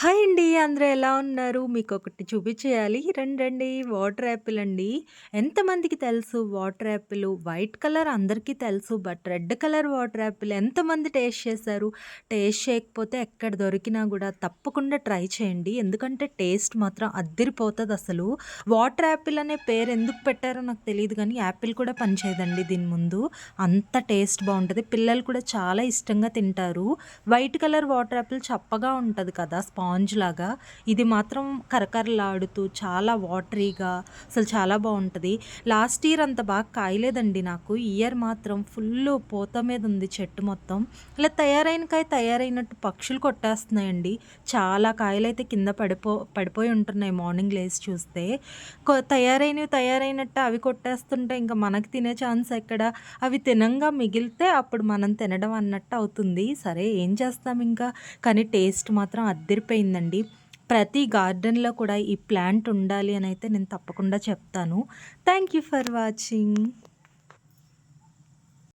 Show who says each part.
Speaker 1: Hi అండి. అందరూ ఎలా ఉన్నారు? మీకొకటి చూపిచ్చేయాలి. రండి రండి. వాటర్ యాపిల్ అండి. ఎంతమందికి తెలుసు వాటర్ యాపిల్? వైట్ కలర్ అందరికీ తెలుసు. But red colour water Apple ఎంతమంది టేస్ట్ చేశారు? టేస్ట్ చేయకపోతే ఎక్కడ దొరికినా గూడా తప్పకుండా ట్రై చేయండి. ఎందుకంటే టేస్ట్ మాత్రం అద్దిరిపోతదసలు. వాటర్ యాపిల్ అనే పేరు ఎందుకు పెట్టారో నాకు తెలీదు గానీ, యాపిల్ కూడా పనిచేయదండి దీని ముందు. అంత టేస్ట్ బావుంటది. పిల్లలు కూడా చాలా ఇష్టంగా తింటారు. వైట్ కలర్ వాటర్ యాపిల్ చప్పగా ఉంటది కదా! స్పాంజ్ లాగా. ఇది మాత్రం కరకరలాడుతూ చాలా వాటరీగా అసలు చాలా బావుంటది. లాస్ట్ ఇయర్ అంత బాగా కాయలేదండి నాకు. ఈ ఇయర్ మాత్రం ఫుల్లు పూత మీద ఉంది చెట్టు మొత్తం. ఇలా తయారైన కాయ తయారైనట్టు పక్షులు కొట్టేస్తున్నాయండి. చాలా కాయలైతే కింద పడిపోయి ఉంటున్నాయి మార్నింగ్ లేసి చూస్తే. తయారైనవి తయారైనట్టు అవి కొట్టేస్తుంటే ఇంక మనకు తినే ఛాన్స్ ఎక్కడ? అవి తినంగా మిగిలితే అప్పుడు మనం తినడం అన్నట్టు అవుతుంది. సరే ఏం చేస్తాం ఇంకా. కానీ టేస్ట్ మాత్రం అద్దిరిపోయిందండి. ప్రతి గార్డెన్‌లో కూడా ఈ ప్లాంట్ ఉండాలి అనైతే నేను తప్పకుండా చెప్తాను. Thank you for watching.